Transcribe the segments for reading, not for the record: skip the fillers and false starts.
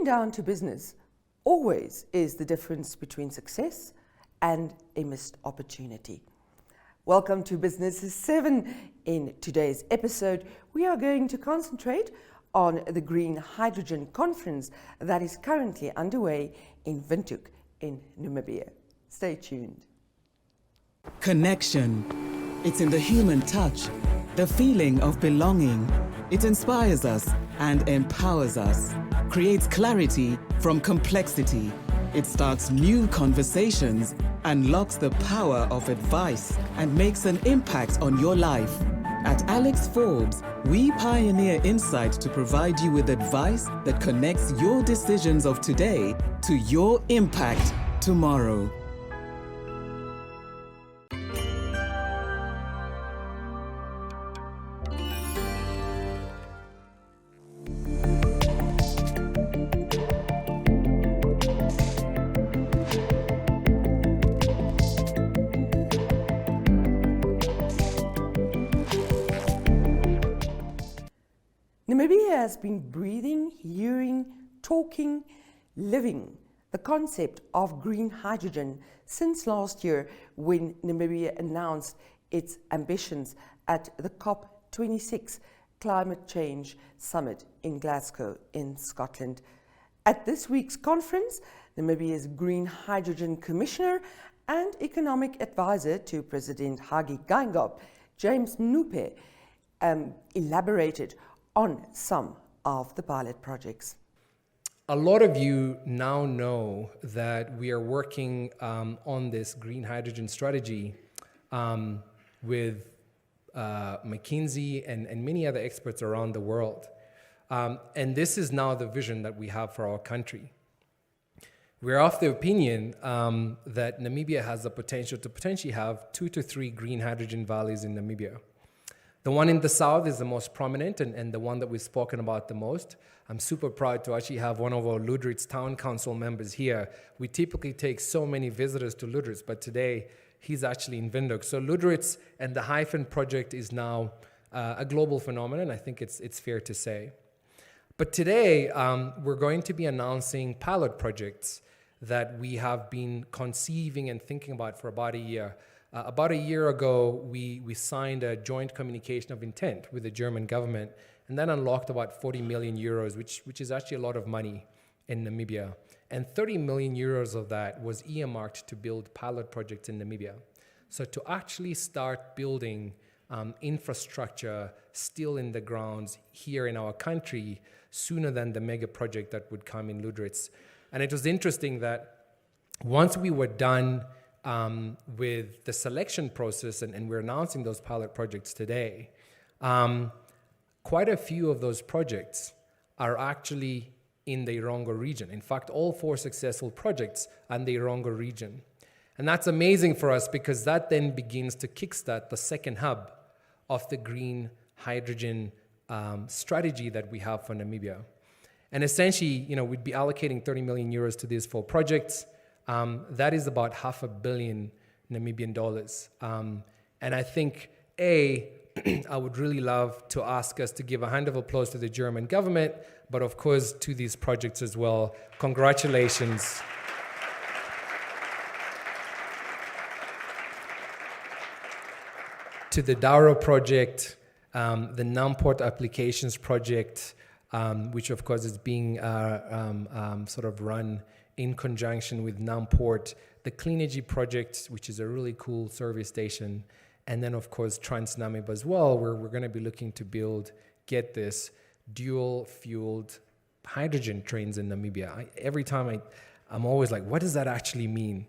down to business always is the difference between success and a missed opportunity. Welcome to Business 7. In today's episode, we are going to concentrate on the Green Hydrogen Conference that is currently underway in Windhoek in Namibia. Stay tuned. Connection. It's in the human touch, the feeling of belonging. It inspires us and empowers us, creates clarity from complexity. It starts new conversations, unlocks the power of advice, and makes an impact on your life. At Alex Forbes, we pioneer insight to provide you with advice that connects your decisions of today to your impact tomorrow. Namibia has been breathing, hearing, talking, living the concept of green hydrogen since last year when Namibia announced its ambitions at the COP26 Climate Change Summit in Glasgow in Scotland. At this week's conference, Namibia's Green Hydrogen Commissioner and Economic Advisor to President Hage Geingob, James Mnupe, elaborated on some of the pilot projects. A lot of you now know that we are working on this green hydrogen strategy with McKinsey and many other experts around the world. And this is now the vision that we have for our country. We're of the opinion that Namibia has the potential to potentially have 2 to 3 green hydrogen valleys in Namibia. The one in the south is the most prominent and the one that we've spoken about the most. I'm super proud to actually have one of our Lüderitz Town Council members here. We typically take so many visitors to Lüderitz, but today he's actually in Windhoek. So Lüderitz and the Hyphen project is now a global phenomenon. I think it's fair to say. But today we're going to be announcing pilot projects that we have been conceiving and thinking about for about a year. About a year ago, we signed a joint communication of intent with the German government, and that unlocked about 40 million euros, which is actually a lot of money in Namibia. And 30 million euros of that was earmarked to build pilot projects in Namibia. So to actually start building infrastructure still in the grounds here in our country sooner than the mega project that would come in Lüderitz. And it was interesting that once we were done with the selection process, and we're announcing those pilot projects today, quite a few of those projects are actually in the Irongo region. In fact, all 4 successful projects are in the Irongo region. And that's amazing for us because that then begins to kickstart the second hub of the green hydrogen strategy that we have for Namibia. And essentially, we'd be allocating 30 million euros to these 4 projects. That is about $500 million Namibian dollars. And I think, I would really love to ask us to give a hand of applause to the German government, but of course to these projects as well. Congratulations. To the Douro project, the Namport Applications project, which of course is being sort of run in conjunction with Namport, the Cleanergy project, which is a really cool service station, and then of course TransNamib as well, where we're going to be looking to build, get this, dual-fueled hydrogen trains in Namibia. Every time I'm always like, what does that actually mean?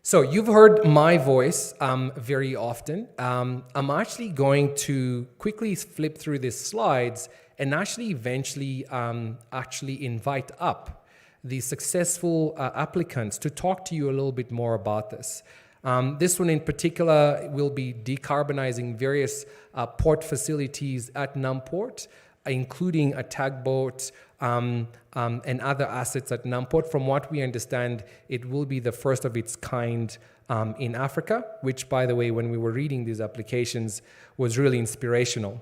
So you've heard my voice very often. I'm actually going to quickly flip through these slides and actually eventually invite up the successful applicants to talk to you a little bit more about this. This one in particular will be decarbonizing various port facilities at Namport, including a tugboat and other assets at Namport. From what we understand, it will be the first of its kind in Africa, which, by the way, when we were reading these applications, was really inspirational.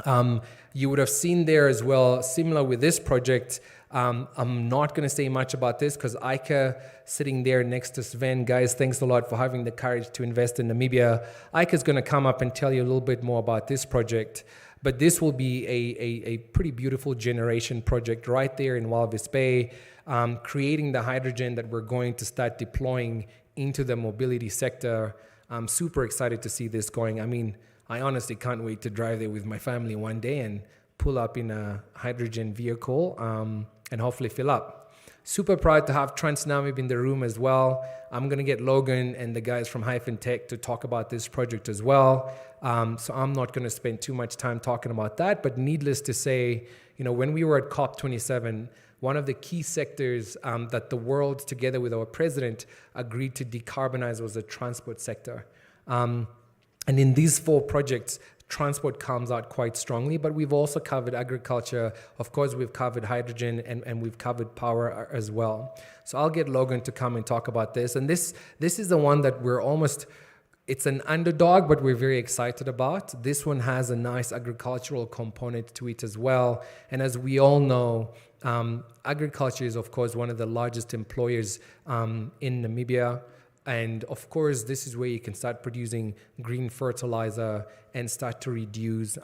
You would have seen there as well, similar with this project. I'm not going to say much about this because Eike, sitting there next to Sven, guys, thanks a lot for having the courage to invest in Namibia. Eike is going to come up and tell you a little bit more about this project. But this will be a pretty beautiful generation project right there in Walvis Bay, creating the hydrogen that we're going to start deploying into the mobility sector. I'm super excited to see this going. I mean, I honestly can't wait to drive there with my family one day and pull up in a hydrogen vehicle and hopefully fill up. Super proud to have TransNamib in the room as well. I'm going to get Logan and the guys from Hyphen Tech to talk about this project as well. So I'm not going to spend too much time talking about that, but needless to say, you know, when we were at COP27, one of the key sectors that the world, together with our president, agreed to decarbonize was the transport sector. And in these 4 projects, transport comes out quite strongly, but we've also covered agriculture. Of course, we've covered hydrogen and we've covered power as well. So I'll get Logan to come and talk about this. And this is the one that we're almost, it's an underdog, but we're very excited about. This one has a nice agricultural component to it as well. And as we all know, agriculture is, of course, one of the largest employers in Namibia. And of course, this is where you can start producing green fertilizer and start to reduce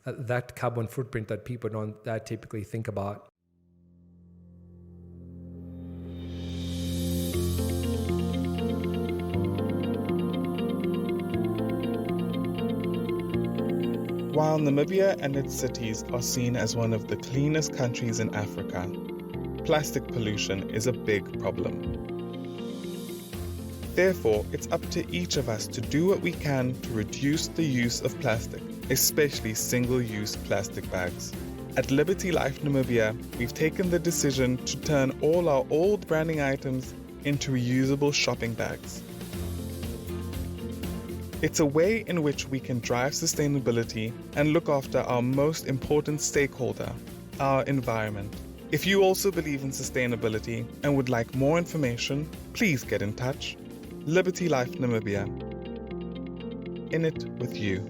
that carbon footprint that people don't that typically think about. While Namibia and its cities are seen as one of the cleanest countries in Africa, plastic pollution is a big problem. Therefore, it's up to each of us to do what we can to reduce the use of plastic, especially single-use plastic bags. At Liberty Life Namibia, we've taken the decision to turn all our old branding items into reusable shopping bags. It's a way in which we can drive sustainability and look after our most important stakeholder, our environment. If you also believe in sustainability and would like more information, please get in touch. Liberty Life Namibia. In it with you.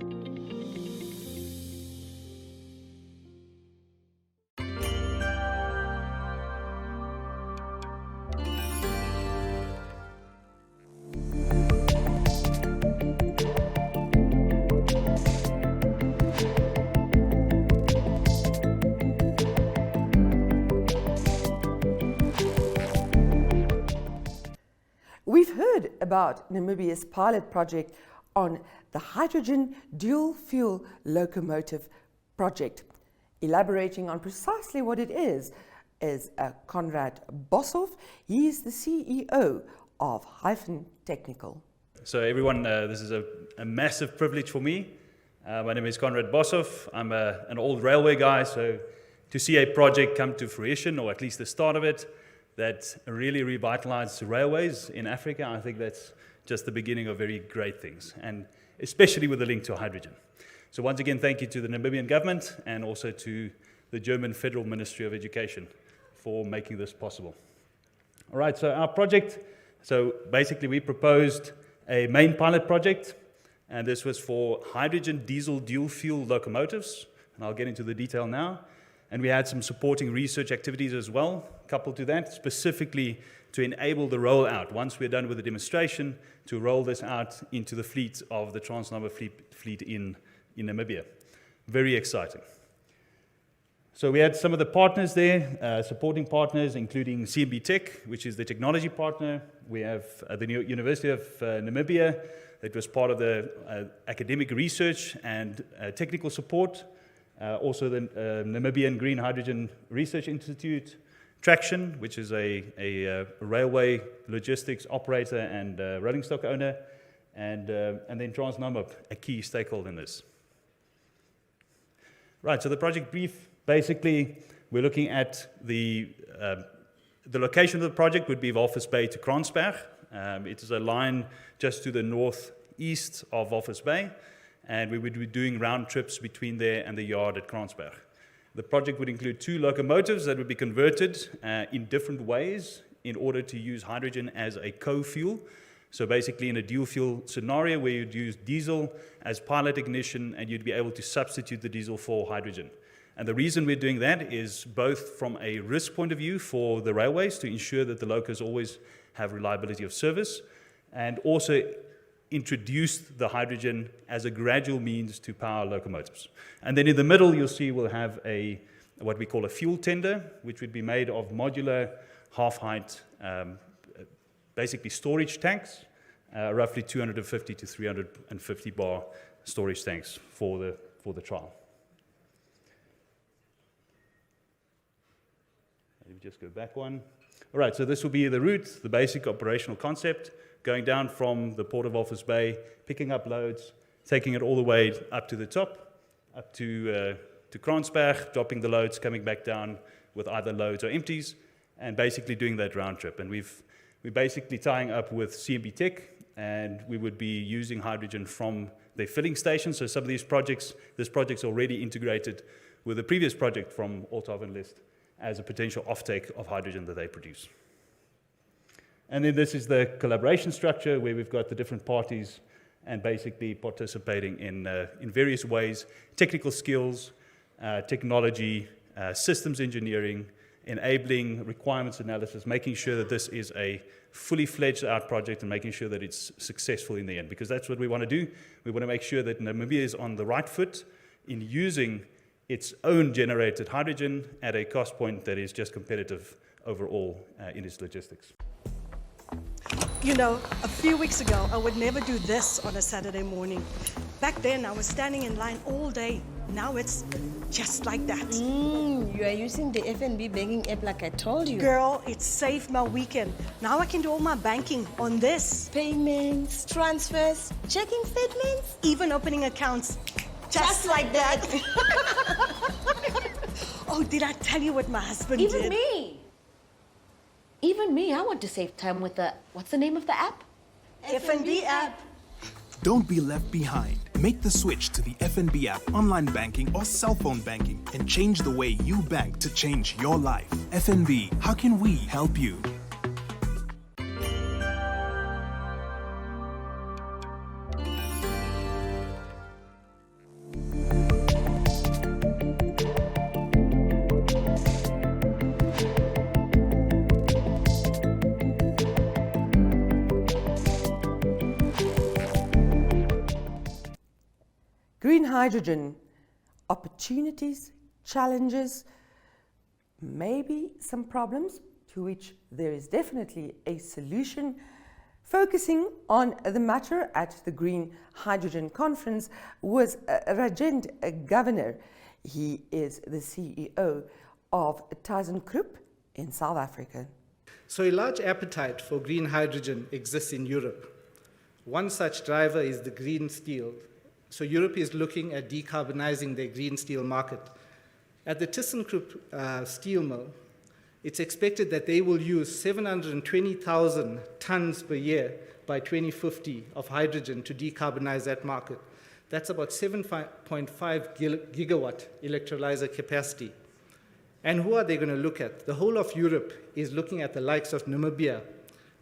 We've heard about Namibia's pilot project on the hydrogen dual fuel locomotive project. Elaborating on precisely what it is Conrad Boshoff. He is the CEO of Hyphen Technical. So everyone, this is a massive privilege for me. My name is Conrad Boshoff. I'm an old railway guy, so to see a project come to fruition, or at least the start of it, that really revitalized railways in Africa, I think that's just the beginning of very great things, and especially with the link to hydrogen. So once again, thank you to the Namibian government and also to the German Federal Ministry of Education for making this possible. All right, so our project, so basically we proposed a main pilot project, and this was for hydrogen diesel dual fuel locomotives, and I'll get into the detail now. And we had some supporting research activities as well, coupled to that, specifically to enable the rollout, once we're done with the demonstration, to roll this out into the fleet of the TransNamib fleet in Namibia. Very exciting. So we had some of the partners there, supporting partners, including CMB Tech, which is the technology partner. We have the University of Namibia, that was part of the academic research and technical support. Also the Namibian Green Hydrogen Research Institute, Traction, which is a railway logistics operator and rolling stock owner, and then TransNamib, a key stakeholder in this. Right, so the project brief, basically, we're looking at the location of the project would be Walvis Bay to Kransberg. It is a line just to the northeast of Walvis Bay, and we would be doing round trips between there and the yard at Kransberg. The project would include 2 locomotives that would be converted in different ways in order to use hydrogen as a co-fuel. So basically in a dual fuel scenario where you'd use diesel as pilot ignition and you'd be able to substitute the diesel for hydrogen. And the reason we're doing that is both from a risk point of view for the railways to ensure that the locos always have reliability of service, and also introduce the hydrogen as a gradual means to power locomotives. And then in the middle, you'll see we'll have what we call a fuel tender, which would be made of modular, half-height, basically storage tanks, roughly 250 to 350 bar storage tanks for the trial. Let me just go back one. All right, so this will be the route, the basic operational concept, going down from the Port of Walvis Bay, picking up loads, taking it all the way up to the top, up to Kransberg, dropping the loads, coming back down with either loads or empties, and basically doing that round trip. And we're basically tying up with CMB Tech, and we would be using hydrogen from their filling stations. So some of these projects, this project's already integrated with a previous project from Althaven List as a potential offtake of hydrogen that they produce. And then this is the collaboration structure where we've got the different parties and basically participating in various ways, technical skills, technology, systems engineering, enabling requirements analysis, making sure that this is a fully fledged out project and making sure that it's successful in the end, because that's what we want to do. We want to make sure that Namibia is on the right foot in using its own generated hydrogen at a cost point that is just competitive overall in its logistics. You know, a few weeks ago, I would never do this on a Saturday morning. Back then, I was standing in line all day. Now it's just like that. You are using the FNB banking app like I told you. Girl, it saved my weekend. Now I can do all my banking on this. Payments, transfers, checking statements. Even opening accounts. Just like that. Oh, did I tell you what my husband did? Even me, I want to save time with what's the name of the app? FNB app. Don't be left behind. Make the switch to the FNB app, online banking or cell phone banking, and change the way you bank to change your life. FNB, how can we help you? Green hydrogen, opportunities, challenges, maybe some problems to which there is definitely a solution. Focusing on the matter at the Green Hydrogen Conference was Rajend Governor. He is the CEO of ThyssenKrupp in South Africa. So a large appetite for green hydrogen exists in Europe. One such driver is the green steel. So Europe is looking at decarbonizing their green steel market. At the ThyssenKrupp steel mill, it's expected that they will use 720,000 tons per year by 2050 of hydrogen to decarbonize that market. That's about 7.5 gigawatt electrolyzer capacity. And who are they going to look at? The whole of Europe is looking at the likes of Namibia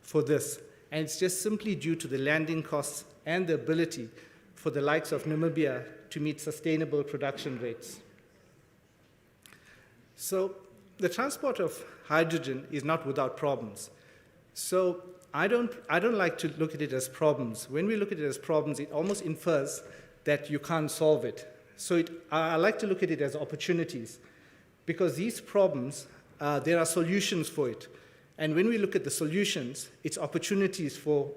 for this. And it's just simply due to the landing costs and the ability for the likes of Namibia to meet sustainable production rates. So the transport of hydrogen is not without problems. So I don't like to look at it as problems. When we look at it as problems, it almost infers that you can't solve it. So I like to look at it as opportunities, because these problems, there are solutions for it. And when we look at the solutions, it's opportunities for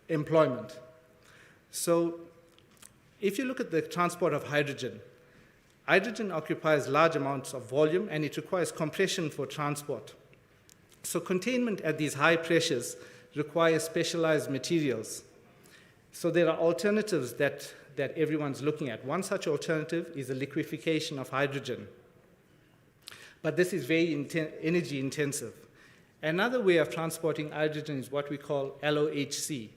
employment. So if you look at the transport of hydrogen, hydrogen occupies large amounts of volume and it requires compression for transport. So containment at these high pressures requires specialized materials. So there are alternatives that everyone's looking at. One such alternative is the liquefaction of hydrogen. But this is very energy intensive. Another way of transporting hydrogen is what we call LOHC.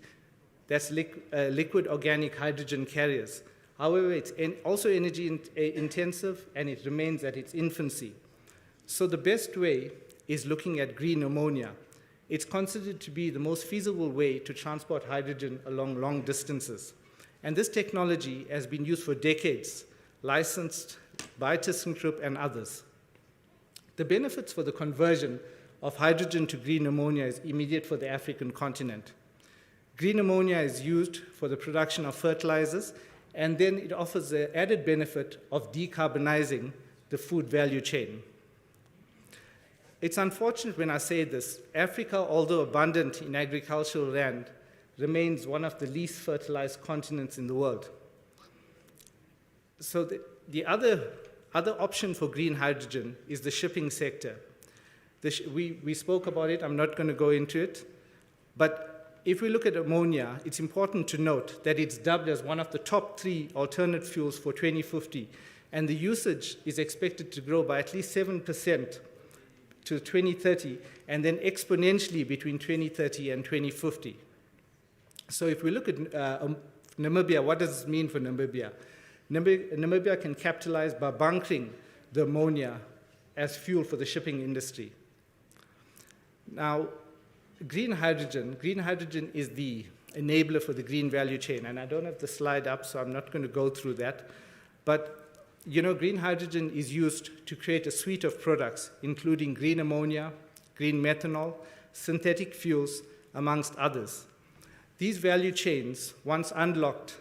That's liquid organic hydrogen carriers. However, it's also energy intensive and it remains at its infancy. So the best way is looking at green ammonia. it's considered to be the most feasible way to transport hydrogen along long distances. And this technology has been used for decades, licensed by ThyssenKrupp and others. The benefits for the conversion of hydrogen to green ammonia is immediate for the African continent. Green ammonia is used for the production of fertilizers, and then it offers the added benefit of decarbonizing the food value chain. It's unfortunate when I say this. Africa, although abundant in agricultural land, remains one of the least fertilized continents in the world. So the other option for green hydrogen is the shipping sector. We spoke about it, I'm not going to go into it, but if we look at ammonia, it's important to note that it's dubbed as one of the top 3 alternate fuels for 2050, and the usage is expected to grow by at least 7% to 2030, and then exponentially between 2030 and 2050. So if we look at Namibia, what does this mean for Namibia? Namibia can capitalize by bunkering the ammonia as fuel for the shipping industry. Now, green hydrogen is the enabler for the green value chain, and I don't have the slide up, so I'm not going to go through that. But green hydrogen is used to create a suite of products, including green ammonia, green methanol, synthetic fuels, amongst others. These value chains, once unlocked,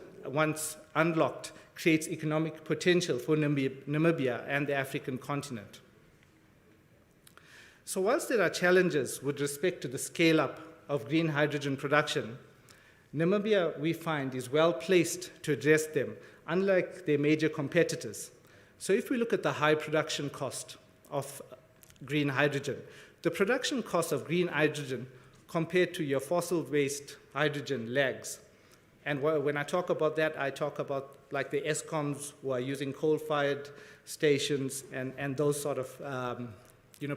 creates economic potential for Namibia and the African continent. So whilst there are challenges with respect to the scale-up of green hydrogen production, Namibia, we find, is well placed to address them, unlike their major competitors. So if we look at the high production cost of green hydrogen, the production cost of green hydrogen compared to your fossil-based hydrogen lags. And when I talk about that, I talk about like the ESCOMs who are using coal-fired stations and those sort of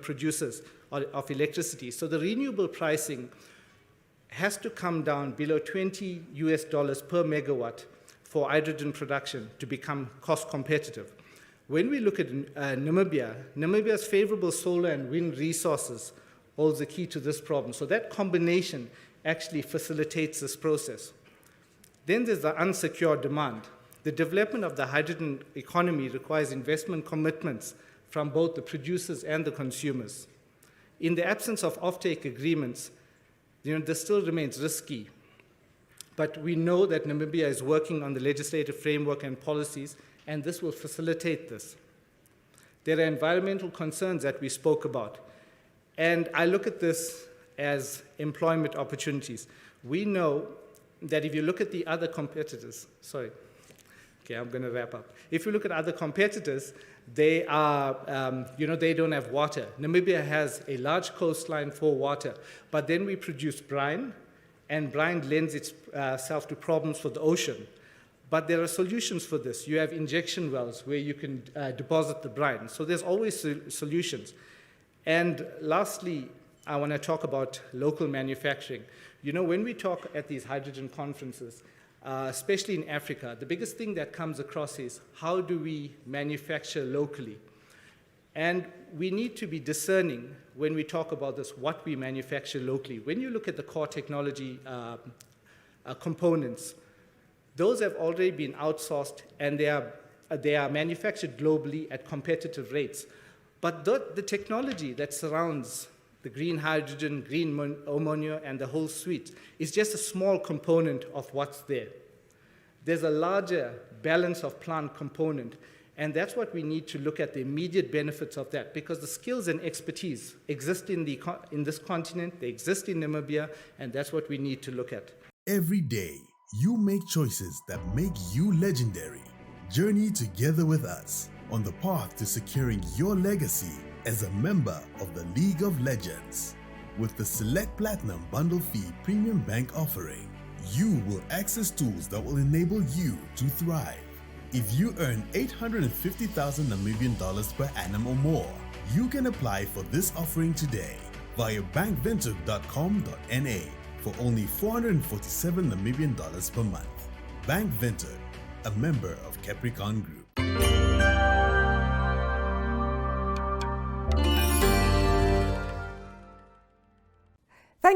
producers of electricity. So the renewable pricing has to come down below $20 per megawatt for hydrogen production to become cost competitive. When we look at Namibia's favorable solar and wind resources holds the key to this problem. So that combination actually facilitates this process. Then there's the unsecured demand. The development of the hydrogen economy requires investment commitments from both the producers and the consumers. In the absence of offtake agreements, this still remains risky. But we know that Namibia is working on the legislative framework and policies, and this will facilitate this. There are environmental concerns that we spoke about, and I look at this as employment opportunities. We know that if you look at the other competitors, I'm going to wrap up. If you look at other competitors, they are, they don't have water. Namibia has a large coastline for water, but then we produce brine, and brine lends itself to problems for the ocean. But there are solutions for this. You have injection wells where you can deposit the brine. So there's always solutions. And lastly, I want to talk about local manufacturing. When we talk at these hydrogen conferences, especially in Africa, the biggest thing that comes across is how do we manufacture locally? And we need to be discerning when we talk about this, what we manufacture locally. When you look at the core technology components, those have already been outsourced, and they are manufactured globally at competitive rates. But the technology that surrounds the green hydrogen, green ammonia, and the whole suite is just a small component of what's there. There's a larger balance of plant component, and that's what we need to look at, the immediate benefits of that, because the skills and expertise exist in this continent, they exist in Namibia, and that's what we need to look at. Every day, you make choices that make you legendary. Journey together with us on the path to securing your legacy as a member of the League of Legends. With the Select Platinum Bundle Fee Premium Bank offering, you will access tools that will enable you to thrive. If you earn 850,000 Namibian dollars per annum or more, you can apply for this offering today via bankvintage.com.na for only 447 Namibian dollars per month. Bank Vintage, a member of Capricorn Group.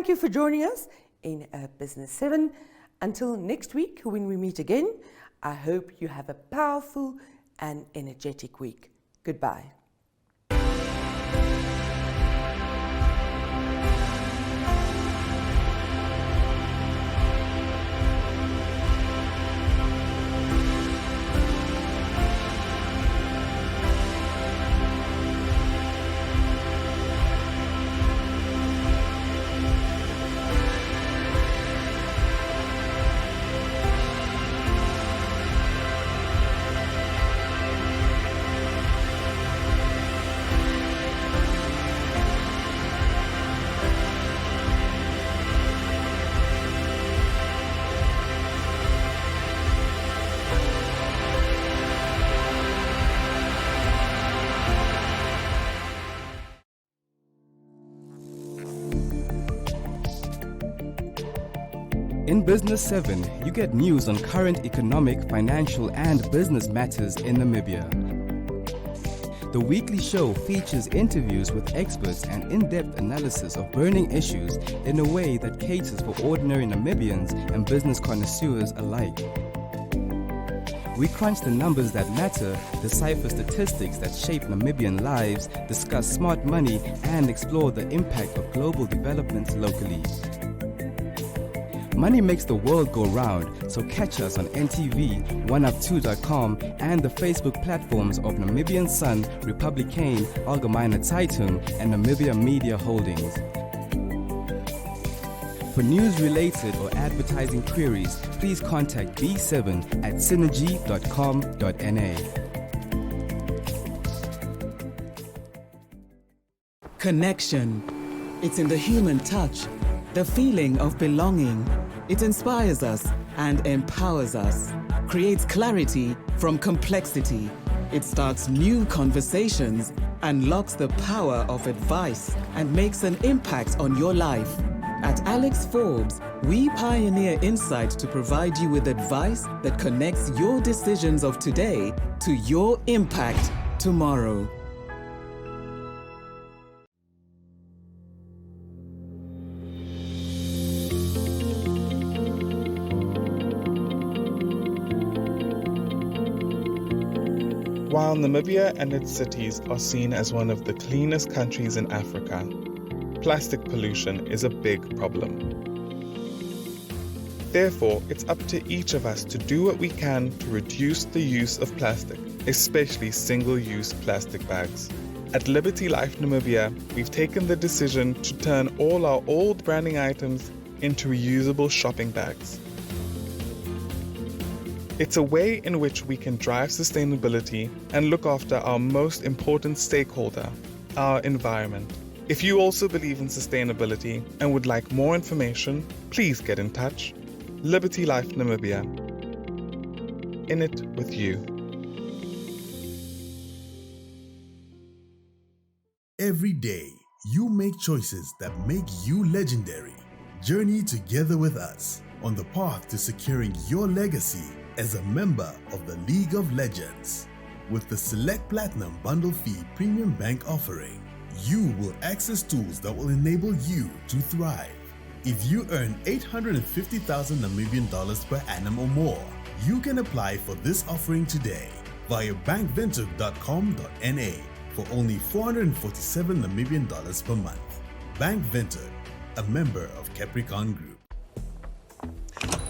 Thank you for joining us in Business 7. Until next week when we meet again, I hope you have a powerful and energetic week. Goodbye. In Business 7, you get news on current economic, financial, and business matters in Namibia. The weekly show features interviews with experts and in-depth analysis of burning issues in a way that caters for ordinary Namibians and business connoisseurs alike. We crunch the numbers that matter, decipher statistics that shape Namibian lives, discuss smart money, and explore the impact of global developments locally. Money makes the world go round, so catch us on NTV, OneUp2.com, and the Facebook platforms of Namibian Sun, Republikane, Algemeine Zeitung, and Namibia Media Holdings. For news-related or advertising queries, please contact B7 at synergy.com.na. Connection. It's in the human touch, the feeling of belonging. It inspires us and empowers us, creates clarity from complexity. It starts new conversations, unlocks the power of advice, and makes an impact on your life. At Alex Forbes, we pioneer insight to provide you with advice that connects your decisions of today to your impact tomorrow. While Namibia and its cities are seen as one of the cleanest countries in Africa, plastic pollution is a big problem. Therefore, it's up to each of us to do what we can to reduce the use of plastic, especially single-use plastic bags. At Liberty Life Namibia, we've taken the decision to turn all our old branding items into reusable shopping bags. It's a way in which we can drive sustainability and look after our most important stakeholder, our environment. If you also believe in sustainability and would like more information, please get in touch. Liberty Life Namibia. In it with you. Every day, you make choices that make you legendary. Journey together with us on the path to securing your legacy as a member of the League of Legends. With the Select Platinum Bundle Fee Premium Bank offering, you will access tools that will enable you to thrive. If you earn 850,000 Namibian dollars per annum or more, you can apply for this offering today via bankvintage.com.na for only 447 Namibian dollars per month. Bank Vintage, a member of Capricorn Group.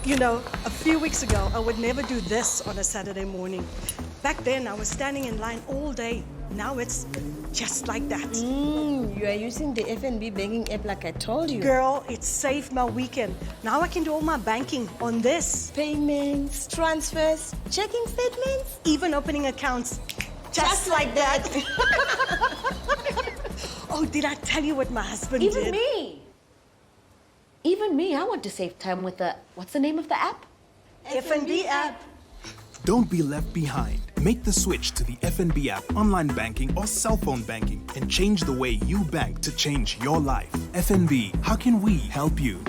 You know, a few weeks ago, I would never do this on a Saturday morning. Back then, I was standing in line all day. Now it's just like that. You are using the FNB banking app like I told you. Girl, it saved my weekend. Now I can do all my banking on this. Payments, transfers, checking statements. Even opening accounts. Just like that. Oh, did I tell you what my husband did? Even me, I want to save time with the, what's the name of the app? FNB app. Don't be left behind. Make the switch to the FNB app, online banking or cell phone banking, and change the way you bank to change your life. FNB, how can we help you?